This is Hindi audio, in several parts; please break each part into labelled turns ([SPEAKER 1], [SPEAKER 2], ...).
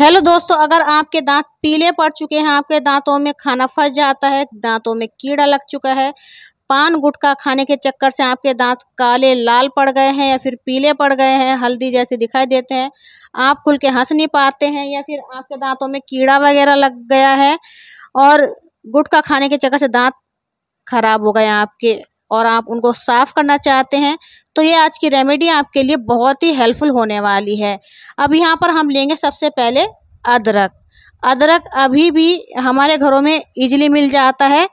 [SPEAKER 1] हेलो दोस्तों, अगर आपके दांत पीले पड़ चुके हैं, आपके दांतों में खाना फंस जाता है, दांतों में कीड़ा लग चुका है, पान गुटखा खाने के चक्कर से आपके दांत काले लाल पड़ गए हैं या फिर पीले पड़ गए हैं, हल्दी जैसे दिखाई देते हैं, आप खुल के हंस नहीं पाते हैं या फिर आपके दांतों में कीड़ा वगैरह लग गया है और गुटखा खाने के चक्कर से दांत खराब हो गए आपके और आप उनको साफ करना चाहते हैं, तो ये आज की रेमेडी आपके लिए बहुत ही हेल्पफुल होने वाली है। अब यहाँ पर हम लेंगे सबसे पहले अदरक। अदरक अभी भी हमारे घरों में इजीली मिल जाता है,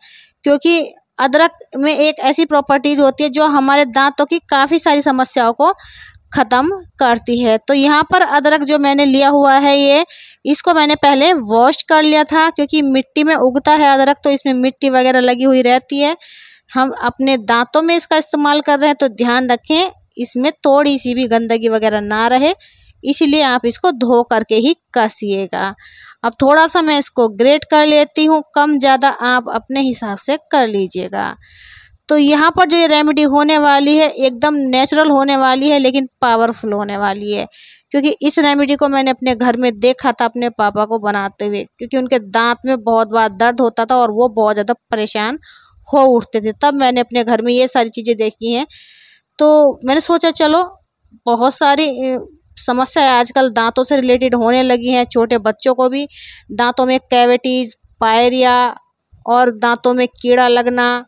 [SPEAKER 1] क्योंकि अदरक में एक ऐसी प्रॉपर्टीज होती है जो हमारे दांतों की काफ़ी सारी समस्याओं को ख़त्म करती है। तो यहाँ पर अदरक जो मैंने लिया हुआ है, इसको मैंने पहले वॉश कर लिया था, क्योंकि मिट्टी में उगता है अदरक, तो इसमें मिट्टी वगैरह लगी हुई रहती है। हम अपने दांतों में इसका इस्तेमाल कर रहे हैं, तो ध्यान रखें इसमें थोड़ी सी भी गंदगी वगैरह ना रहे, इसलिए आप इसको धो करके ही कसिएगा। अब थोड़ा सा मैं इसको ग्रेट कर लेती हूँ, कम ज़्यादा आप अपने हिसाब से कर लीजिएगा। तो यहाँ पर जो ये रेमेडी होने वाली है एकदम नेचुरल होने वाली है, लेकिन पावरफुल होने वाली है, क्योंकि इस रेमेडी को मैंने अपने घर में देखा था अपने पापा को बनाते हुए, क्योंकि उनके दांत में बहुत बार दर्द होता था और वो बहुत ज़्यादा परेशान हो उठते थे। तब मैंने अपने घर में ये सारी चीज़ें देखी हैं, तो मैंने सोचा चलो बहुत सारी समस्याएं आजकल दांतों से रिलेटेड होने लगी हैं। छोटे बच्चों को भी दांतों में कैविटीज़, पायरिया और दांतों में कीड़ा लगना,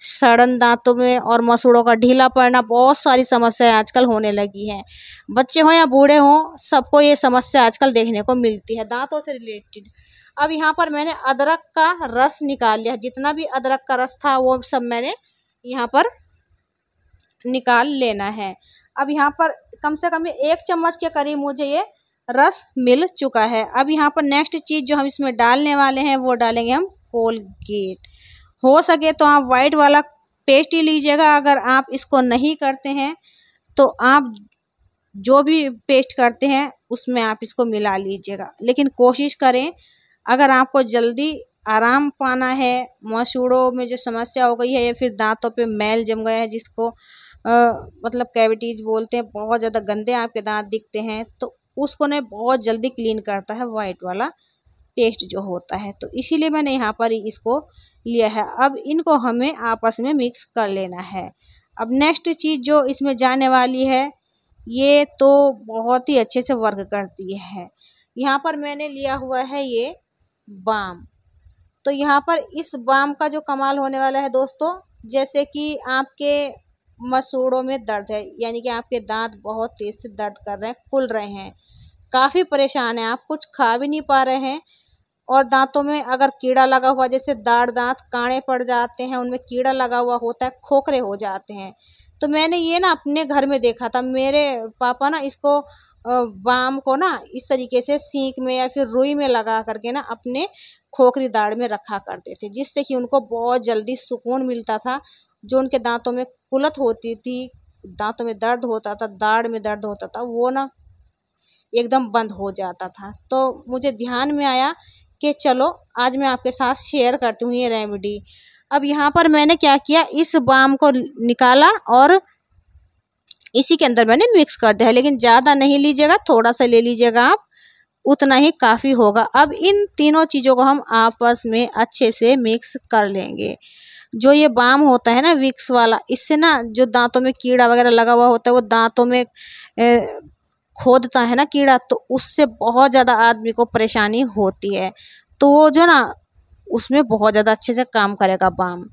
[SPEAKER 1] सड़न दांतों में और मसूड़ों का ढीला पड़ना, बहुत सारी समस्याएं आजकल होने लगी हैं। बच्चे हों या बूढ़े हों, सबको ये समस्या आजकल देखने को मिलती है दांतों से रिलेटेड। अब यहाँ पर मैंने अदरक का रस निकाल लिया, जितना भी अदरक का रस था वो सब मैंने यहाँ पर निकाल लेना है। अब यहाँ पर कम से कम 1 चम्मच के करीब मुझे ये रस मिल चुका है। अब यहाँ पर नेक्स्ट चीज़ जो हम इसमें डालने वाले हैं वो डालेंगे हम कोलगेट। हो सके तो आप वाइट वाला पेस्ट ही लीजिएगा। अगर आप इसको नहीं करते हैं तो आप जो भी पेस्ट करते हैं उसमें आप इसको मिला लीजिएगा, लेकिन कोशिश करें, अगर आपको जल्दी आराम पाना है, मसूड़ों में जो समस्या हो गई है या फिर दांतों पे मैल जम गया है, जिसको मतलब कैविटीज बोलते हैं, बहुत ज़्यादा गंदे आपके दांत दिखते हैं, तो उसको ने बहुत जल्दी क्लीन करता है वाइट वाला पेस्ट जो होता है। तो इसीलिए मैंने यहाँ पर इसको लिया है। अब इनको हमें आपस में मिक्स कर लेना है। अब नेक्स्ट चीज़ जो इसमें जाने वाली है, ये तो बहुत ही अच्छे से वर्क करती है। यहाँ पर मैंने लिया हुआ है ये बाम। तो यहाँ पर इस बाम का जो कमाल होने वाला है दोस्तों, जैसे कि आपके मसूड़ों में दर्द है, यानी कि आपके दांत बहुत तेज से दर्द कर रहे हैं, फूल रहे हैं, काफ़ी परेशान हैं, आप कुछ खा भी नहीं पा रहे हैं, और दांतों में अगर कीड़ा लगा हुआ, जैसे दाढ़ दांत काणे पड़ जाते हैं, उनमें कीड़ा लगा हुआ होता है, खोखरे हो जाते हैं। तो मैंने ये ना अपने घर में देखा था, मेरे पापा ना इसको बाम को ना इस तरीके से सींक में या फिर रुई में लगा करके ना अपने खोखरी दाढ़ में रखा करते थे, जिससे कि उनको बहुत जल्दी सुकून मिलता था। जो उनके दांतों में कुलत होती थी, दांतों में दर्द होता था, दाढ़ में दर्द होता था, वो ना एकदम बंद हो जाता था। तो मुझे ध्यान में आया कि चलो आज मैं आपके साथ शेयर करती हूँ ये रेमेडी। अब यहाँ पर मैंने क्या किया, इस बाम को निकाला और इसी के अंदर मैंने मिक्स कर दिया है, लेकिन ज़्यादा नहीं लीजिएगा, थोड़ा सा ले लीजिएगा आप, उतना ही काफ़ी होगा। अब इन तीनों चीज़ों को हम आपस में अच्छे से मिक्स कर लेंगे। जो ये बाम होता है ना विक्स वाला, इससे ना जो दांतों में कीड़ा वगैरह लगा हुआ होता है, वो दांतों में खोदता है ना कीड़ा, तो उससे बहुत ज़्यादा आदमी को परेशानी होती है। तो वो जो ना उसमें बहुत ज़्यादा अच्छे से काम करेगा बाम।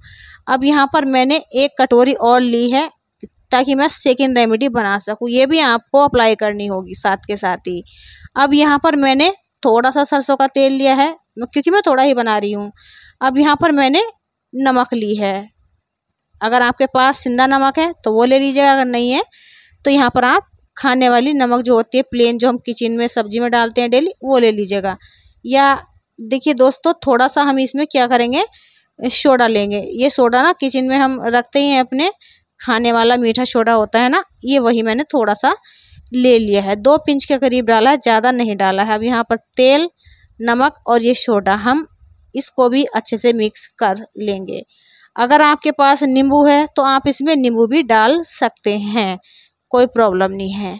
[SPEAKER 1] अब यहाँ पर मैंने 1 कटोरी और ली है, ताकि मैं सेकेंड रेमेडी बना सकूँ। ये भी आपको अप्लाई करनी होगी साथ के साथ ही। अब यहाँ पर मैंने थोड़ा सा सरसों का तेल लिया है, क्योंकि मैं थोड़ा ही बना रही हूँ। अब यहाँ पर मैंने नमक ली है, अगर आपके पास सिंधा नमक है तो वो ले लीजिएगा, अगर नहीं है तो यहाँ पर आप खाने वाली नमक जो होती है प्लेन, जो हम किचन में सब्जी में डालते हैं डेली, वो ले लीजिएगा। या देखिए दोस्तों, थोड़ा सा हम इसमें क्या करेंगे, सोडा लेंगे। ये सोडा ना किचन में हम रखते ही हैं, अपने खाने वाला मीठा सोडा होता है ना, ये वही मैंने थोड़ा सा ले लिया है, 2 पिंच के करीब डाला है, ज़्यादा नहीं डाला है। अब यहाँ पर तेल, नमक और ये सोडा, हम इसको भी अच्छे से मिक्स कर लेंगे। अगर आपके पास नींबू है तो आप इसमें नींबू भी डाल सकते हैं, कोई प्रॉब्लम नहीं है।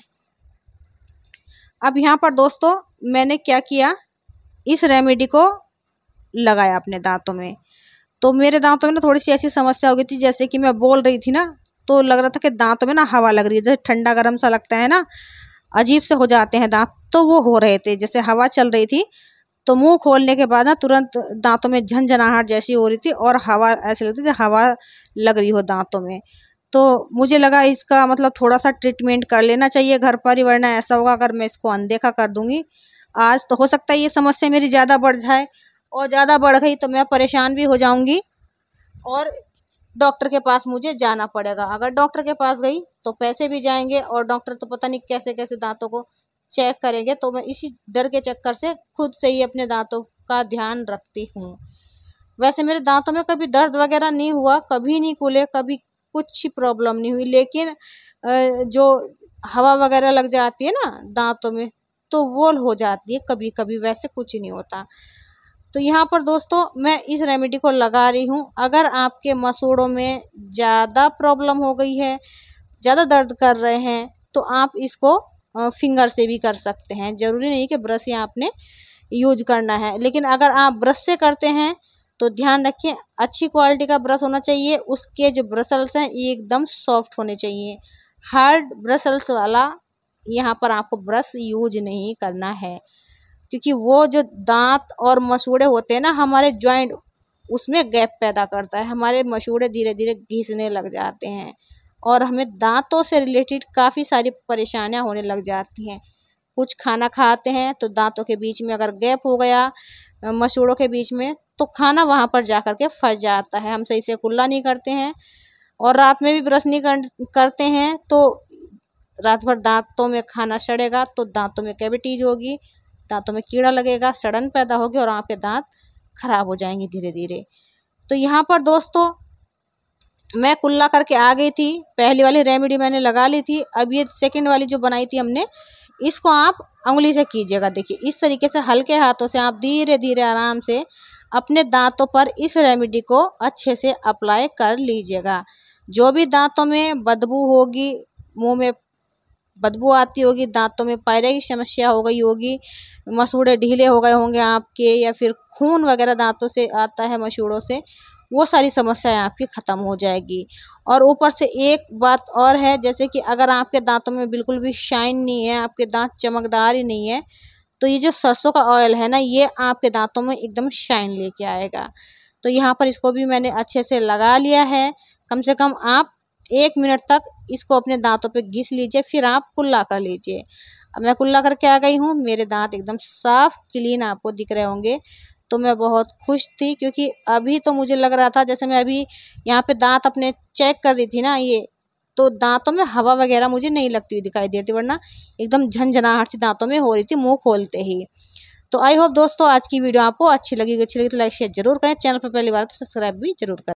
[SPEAKER 1] अब यहाँ पर दोस्तों मैंने क्या किया, इस रेमेडी को लगाया अपने दांतों में। तो मेरे दांतों में ना थोड़ी सी ऐसी समस्या हो गई थी, जैसे कि मैं बोल रही थी ना तो लग रहा था कि दांतों में ना हवा लग रही है, जैसे ठंडा गर्म सा लगता है ना, अजीब से हो जाते हैं दांत, तो वो हो रहे थे, जैसे हवा चल रही थी। तो मुंह खोलने के बाद ना तुरंत दांतों में झंझनाहट जैसी हो रही थी और हवा ऐसी लगती थी जैसे हवा लग रही हो दांतों में। तो मुझे लगा इसका मतलब थोड़ा सा ट्रीटमेंट कर लेना चाहिए घर पर ही, वरना ऐसा होगा अगर मैं इसको अनदेखा कर दूंगी आज तो हो सकता है ये समस्या मेरी ज़्यादा बढ़ जाए, और ज़्यादा बढ़ गई तो मैं परेशान भी हो जाऊंगी और डॉक्टर के पास मुझे जाना पड़ेगा। अगर डॉक्टर के पास गई तो पैसे भी जाएंगे और डॉक्टर तो पता नहीं कैसे कैसे दांतों को चेक करेंगे। तो मैं इसी डर के चक्कर से खुद से ही अपने दांतों का ध्यान रखती हूँ। वैसे मेरे दांतों में कभी दर्द वगैरह नहीं हुआ, कभी नहीं खुले, कभी कुछ प्रॉब्लम नहीं हुई, लेकिन जो हवा वगैरह लग जाती है ना दांतों में तो वो हो जाती है कभी कभी, वैसे कुछ नहीं होता। तो यहाँ पर दोस्तों मैं इस रेमेडी को लगा रही हूँ। अगर आपके मसूड़ों में ज़्यादा प्रॉब्लम हो गई है, ज़्यादा दर्द कर रहे हैं, तो आप इसको फिंगर से भी कर सकते हैं। ज़रूरी नहीं कि ब्रश ही आपने यूज करना है, लेकिन अगर आप ब्रश से करते हैं तो ध्यान रखिए अच्छी क्वालिटी का ब्रश होना चाहिए, उसके जो ब्रसल्स हैं ये एकदम सॉफ्ट होने चाहिए। हार्ड ब्रसल्स वाला यहाँ पर आपको ब्रश यूज नहीं करना है, क्योंकि वो जो दांत और मसूड़े होते हैं ना हमारे जॉइंट, उसमें गैप पैदा करता है, हमारे मसूड़े धीरे धीरे घिसने लग जाते हैं और हमें दांतों से रिलेटेड काफ़ी सारी परेशानियां होने लग जाती हैं। कुछ खाना खाते हैं तो दांतों के बीच में अगर गैप हो गया मसूड़ों के बीच में, तो खाना वहाँ पर जा कर के फंस जाता है। हम सही से कुल्ला नहीं करते हैं और रात में भी ब्रश नहीं करते हैं तो रात भर दांतों में खाना सड़ेगा, तो दांतों में कैविटीज होगी, दांतों में कीड़ा लगेगा, सड़न पैदा होगी और आपके दांत खराब हो जाएंगे धीरे धीरे। तो यहाँ पर दोस्तों मैं कुल्ला करके आ गई थी, पहली वाली रेमेडी मैंने लगा ली थी। अब ये सेकंड वाली जो बनाई थी हमने, इसको आप उंगली से कीजिएगा। देखिए इस तरीके से हल्के हाथों से आप धीरे धीरे आराम से अपने दांतों पर इस रेमेडी को अच्छे से अप्लाई कर लीजिएगा। जो भी दांतों में बदबू होगी, मुंह में बदबू आती होगी, दांतों में पायरिया की समस्या हो गई होगी, मसूड़े ढीले हो गए होंगे आपके, या फिर खून वगैरह दांतों से आता है मसूड़ों से, वो सारी समस्याएं आपकी ख़त्म हो जाएगी। और ऊपर से एक बात और है, जैसे कि अगर आपके दांतों में बिल्कुल भी शाइन नहीं है, आपके दांत चमकदार ही नहीं है, तो ये जो सरसों का ऑयल है ना, ये आपके दांतों में एकदम शाइन लेके आएगा। तो यहाँ पर इसको भी मैंने अच्छे से लगा लिया है। कम से कम आप 1 मिनट तक इसको अपने दांतों पे घिस लीजिए, फिर आप कुल्ला कर लीजिए। अब मैं कुल्ला करके आ गई हूँ, मेरे दांत एकदम साफ क्लीन आपको दिख रहे होंगे। तो मैं बहुत खुश थी, क्योंकि अभी तो मुझे लग रहा था, जैसे मैं अभी यहाँ पे दांत अपने चेक कर रही थी ना, ये तो दांतों में हवा वगैरह मुझे नहीं लगती हुई दिखाई देती, वरना एकदम झंझनाहट सी दांतों में हो रही थी मुंह खोलते ही। तो आई होप दोस्तों आज की वीडियो आपको अच्छी लगी तो लाइक शेयर जरूर करें, चैनल पर पहली बार तो सब्सक्राइब भी जरूर करें।